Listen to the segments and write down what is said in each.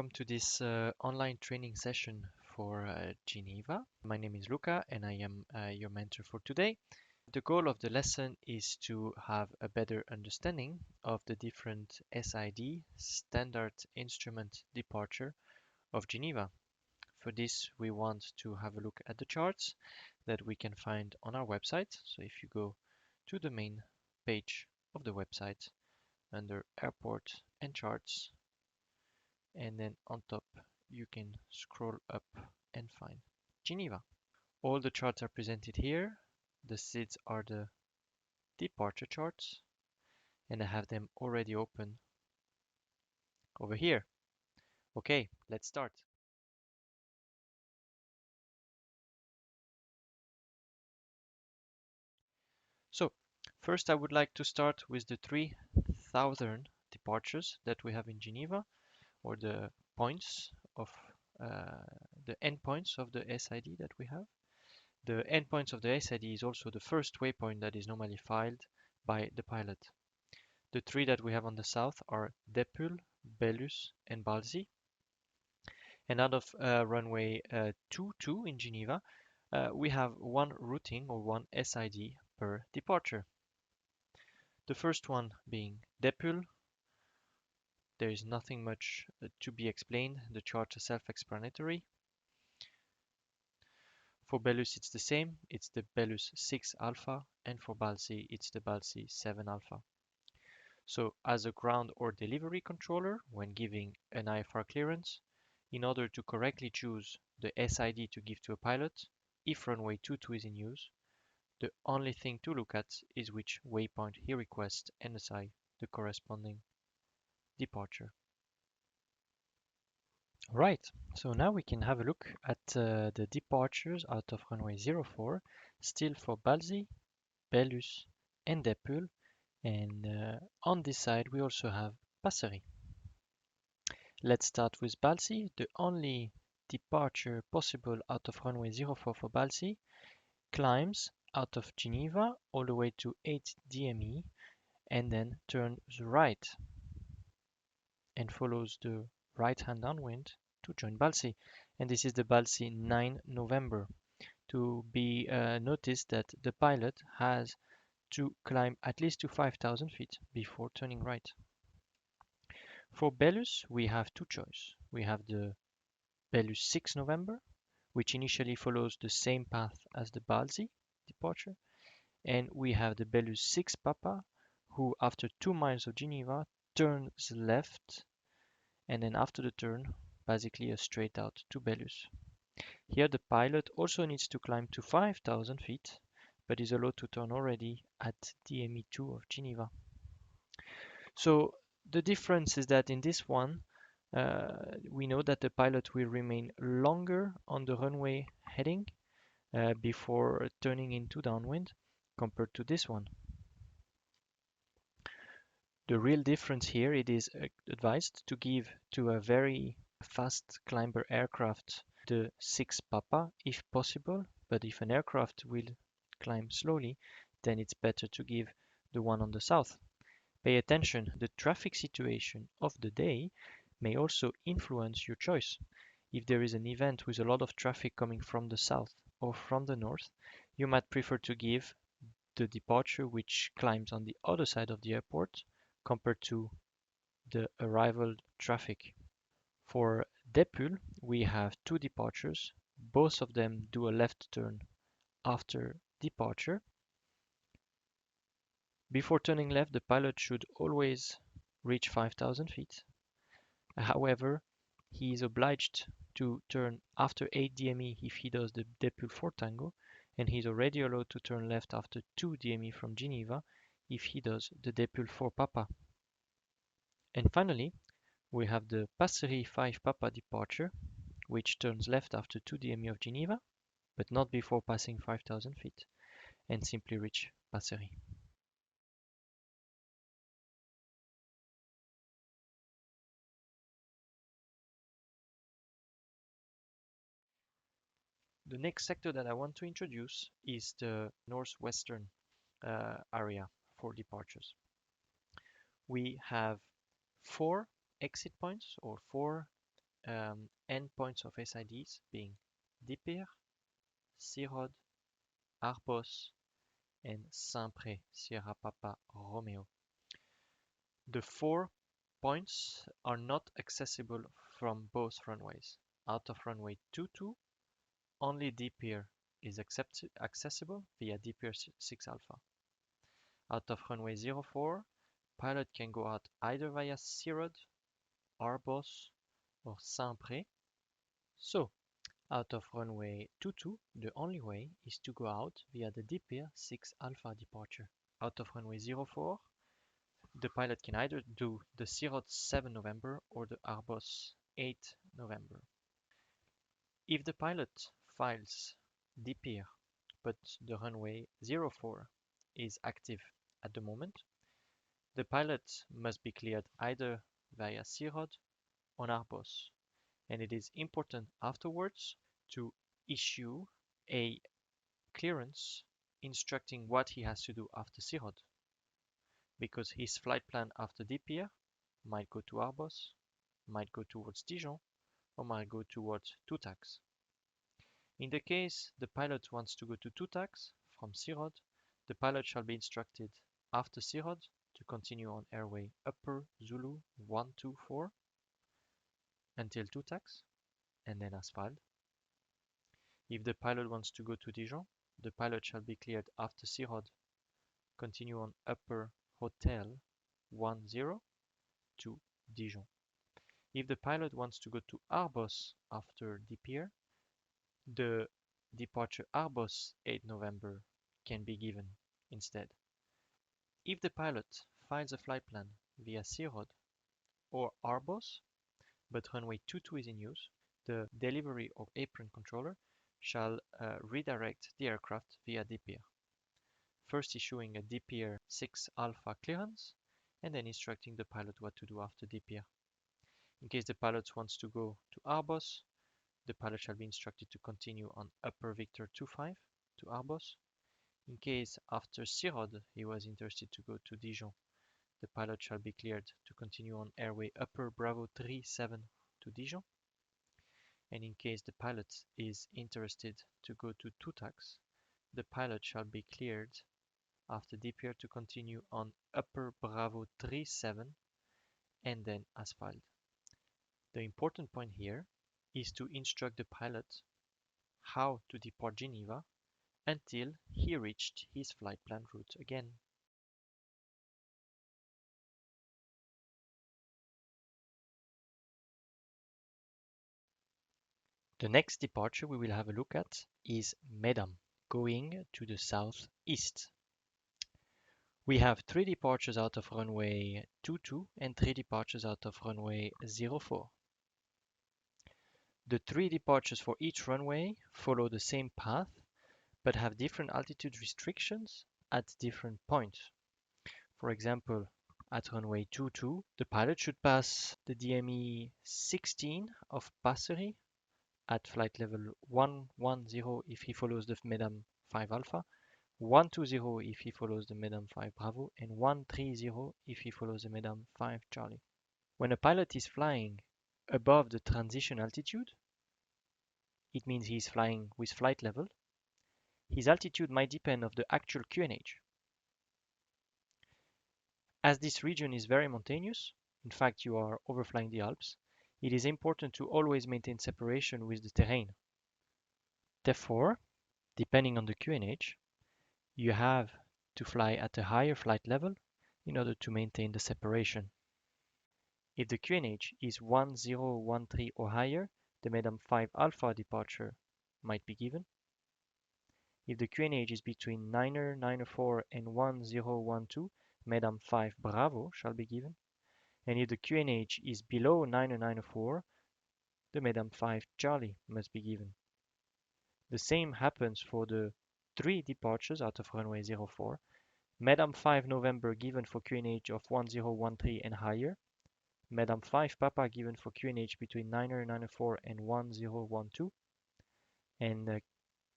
welcome to this online training session for Geneva. My name is Luca and I am your mentor for today. The goal of the lesson is to have a better understanding of the different SID, Standard Instrument Departure of Geneva. For this, we want to have a look at the charts that we can find on our website. So if you go to the main page of the website under Airport and Charts, and then on top you can scroll up and find Geneva. All the charts are presented here. The SIDs are the departure charts, and I have them already open over here. Okay, let's start. So first I would like to start with the 3,000 departures that we have in Geneva, or the points of the endpoints of the SID that we have. The endpoints of the SID is also the first waypoint that is normally filed by the pilot. The three that we have on the south are Depul, Belus, and Balzi. And out of runway 22 in Geneva, we have one routing or one SID per departure. The first one being Depul. There is nothing much to be explained. The charts are self-explanatory. For Belus, it's the same. It's the Belus 6 alpha, and for Balzi, it's the Balzi 7 alpha. So as a ground or delivery controller, when giving an IFR clearance, in order to correctly choose the SID to give to a pilot, if runway 22 is in use, the only thing to look at is which waypoint he requests and assign the corresponding departure. Right, so now we can have a look at the departures out of runway 04, still for Balzi, Belus, and Depul. And on this side, we also have Passery. Let's start with Balzi. The only departure possible out of runway 04 for Balzi climbs out of Geneva all the way to 8 DME and then turns right and follows the right-hand downwind to join Balzi. And this is the Balzi 9 November. To be noticed that the pilot has to climb at least to 5,000 feet before turning right. For Belus, we have two choices. We have the Belus 6 November, which initially follows the same path as the Balzi departure, and we have the Belus 6 Papa, who after 2 miles of Geneva turns left, and then after the turn, basically a straight out to Belus. Here the pilot also needs to climb to 5,000 feet, but is allowed to turn already at DME2 of Geneva. So the difference is that in this one, we know that the pilot will remain longer on the runway heading before turning into downwind compared to this one. The real difference here, it is advised to give to a very fast climber aircraft the 6 Papa if possible, but if an aircraft will climb slowly, then it's better to give the one on the south. Pay attention, the traffic situation of the day may also influence your choice. If there is an event with a lot of traffic coming from the south or from the north, you might prefer to give the departure which climbs on the other side of the airport compared to the arrival traffic. For Depul, we have two departures. Both of them do a left turn after departure. Before turning left, the pilot should always reach 5,000 feet. However, he is obliged to turn after 8 DME if he does the Depul 4 Tango, and he is already allowed to turn left after 2 DME from Geneva if he does the Depul 4 Papa. And finally, we have the Passery 5 Papa departure, which turns left after 2 DME of Geneva, but not before passing 5,000 feet, and simply reach Passery. The next sector that I want to introduce is the northwestern area for departures. We have 4 exit points or 4 endpoints of SIDs being Dipir, Sirod, Arbos, and Saint-Pré, Sierra Papa Romeo. The 4 points are not accessible from both runways. Out of runway 22, only Dipir is accessible via Dipir 6 Alpha. Out of runway 04, pilot can go out either via Sirod, Arbos, or Saint-Pré. So, out of runway 22, the only way is to go out via the Dipir 6 Alpha departure. Out of runway 04, the pilot can either do the Sirod 7 November or the Arbos 8 November. If the pilot files Dipir but the runway 04 is active at the moment, the pilot must be cleared either via Sirod or Arbos, and it is important afterwards to issue a clearance instructing what he has to do after Sirod, because his flight plan after Dipir might go to Arbos, might go towards Dijon, or might go towards Toutax. In the case the pilot wants to go to Toutax from Sirod, the pilot shall be instructed after Sirod to continue on airway Upper Zulu 124 until Toutax, and then Asphalt. If the pilot wants to go to Dijon, the pilot shall be cleared after Sirod, continue on Upper Hotel 10 to Dijon. If the pilot wants to go to Arbos after Dipir, the departure Arbos 8 November can be given instead. If the pilot files a flight plan via Sirod or Arbos, but runway 22 is in use, the delivery of apron controller shall redirect the aircraft via Dipir, first issuing a Dipir 6 Alpha clearance and then instructing the pilot what to do after Dipir. In case the pilot wants to go to Arbos, the pilot shall be instructed to continue on Upper Victor 25 to Arbos. In case after Sirod he was interested to go to Dijon, the pilot shall be cleared to continue on airway Upper Bravo 37 to Dijon. And in case the pilot is interested to go to Toutax, the pilot shall be cleared after Dipir to continue on Upper Bravo 37 and then Asphalt. The important point here is to instruct the pilot how to depart Geneva until he reached his flight plan route again. The next departure we will have a look at is Medam, going to the southeast. We have 3 departures out of runway 22 and 3 departures out of runway 04. The 3 departures for each runway follow the same path but have different altitude restrictions at different points. For example, at runway 22, the pilot should pass the DME 16 of Passery at flight level 110 if he follows the MEDAM 5 Alpha, 120 if he follows the MEDAM 5 Bravo, and 130 if he follows the MEDAM 5 Charlie. When a pilot is flying above the transition altitude, it means he is flying with flight level. His altitude might depend on the actual QNH. As this region is very mountainous, in fact you are overflying the Alps, it is important to always maintain separation with the terrain. Therefore, depending on the QNH, you have to fly at a higher flight level in order to maintain the separation. If the QNH is 1013 or higher, the MEDAM 5 Alpha departure might be given. If the QNH is between 904 and 1012, MEDAM 5 Bravo shall be given. And if the QNH is below 904, the MEDAM 5 Charlie must be given. The same happens for the 3 departures out of runway 04. MEDAM 5 November given for QNH of 1013 and higher. MEDAM 5 Papa given for QNH between 904 and 1012. And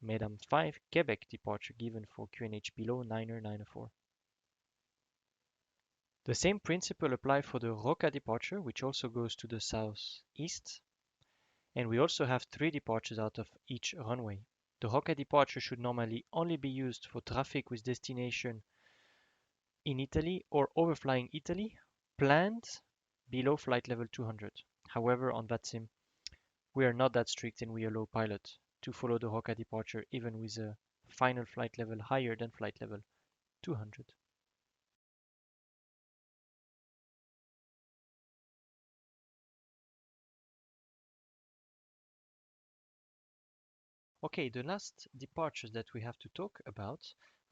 MEDAM 5 Quebec departure given for QNH below 904. The same principle applies for the Roca departure, which also goes to the southeast. And we also have 3 departures out of each runway. The Rocca departure should normally only be used for traffic with destination in Italy or overflying Italy, planned below flight level 200. However, on Vatsim, we are not that strict and we allow pilots to follow the Rocca departure even with a final flight level higher than flight level 200. Okay, the last departures that we have to talk about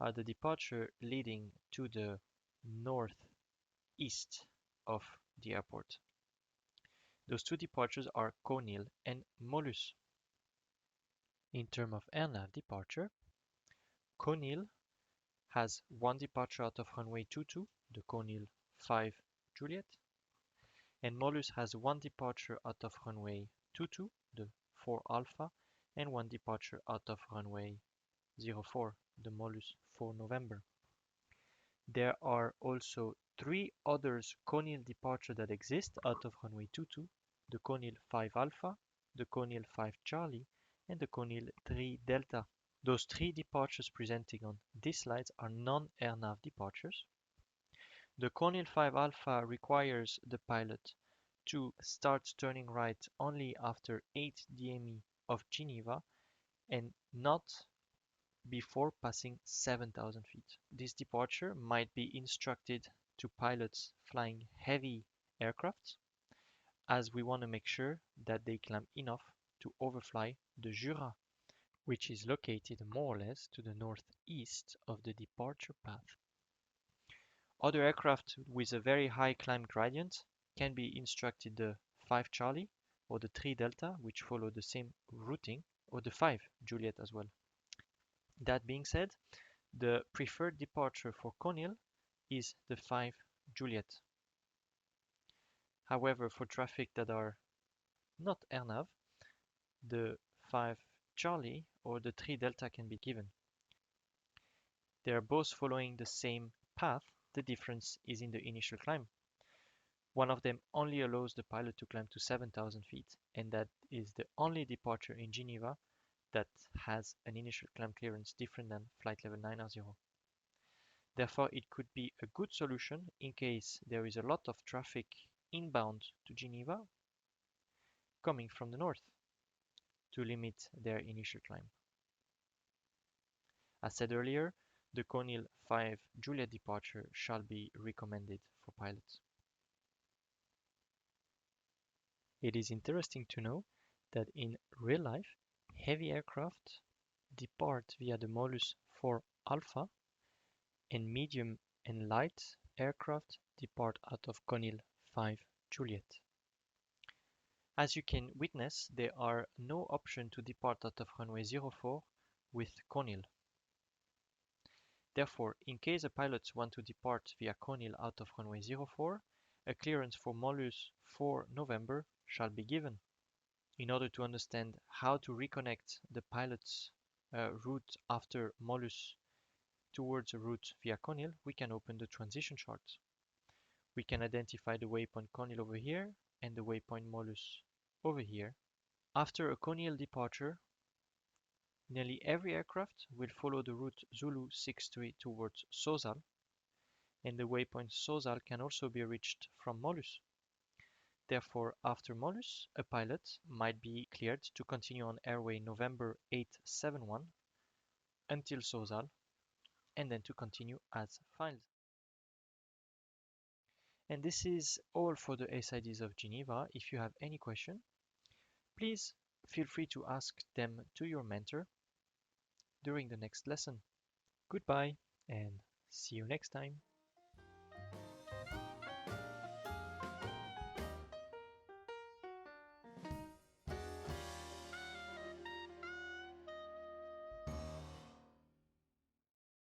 are the departure leading to the northeast of the airport. Those 2 departures are Conil and Molus. In terms of airnav departure, Conil has 1 departure out of runway 22, the Conil 5 Juliet, and Molus has 1 departure out of runway 22, the 4 Alpha, and 1 departure out of runway 04, the Molus 4 November. There are also 3 others Conil departure that exist out of runway 22, the Conil 5 Alpha, the Conil 5 Charlie, and the Conil 3 Delta. Those 3 departures presenting on this slide are non-airnav departures. The Conil 5 Alpha requires the pilot to start turning right only after 8 DME of Geneva and not before passing 7,000 feet. This departure might be instructed to pilots flying heavy aircraft, as we want to make sure that they climb enough to overfly the Jura, which is located more or less to the northeast of the departure path. Other aircraft with a very high climb gradient can be instructed the 5 Charlie or the 3 Delta, which follow the same routing, or the 5 Juliet as well. That being said, the preferred departure for Conil is the 5 Juliet. However, for traffic that are not AirNav, the 5 Charlie or the 3 Delta can be given. They are both following the same path, the difference is in the initial climb. One of them only allows the pilot to climb to 7,000 feet, and that is the only departure in Geneva that has an initial climb clearance different than flight level 9R0. Therefore, it could be a good solution in case there is a lot of traffic inbound to Geneva coming from the north to limit their initial climb. As said earlier, the Conil 5 Juliet departure shall be recommended for pilots. It is interesting to know that in real life, heavy aircraft depart via the Molus 4 Alpha, and medium and light aircraft depart out of Conil 5 Juliet. As you can witness, there are no option to depart out of runway 04 with Conil. Therefore, in case the pilots want to depart via Conil out of runway 04, a clearance for Molus 4 November shall be given. In order to understand how to reconnect the pilot's route after Molus towards a route via Conil, we can open the transition chart. We can identify the waypoint Conil over here and the waypoint Molus over here. After a Conil departure, nearly every aircraft will follow the route Zulu 63 towards Sozal, and the waypoint Sozal can also be reached from Molus. Therefore, after Molus, a pilot might be cleared to continue on airway November 871 until Sozal, and then to continue as filed. And this is all for the SIDs of Geneva. If you have any question, please feel free to ask them to your mentor during the next lesson. Goodbye and see you next time.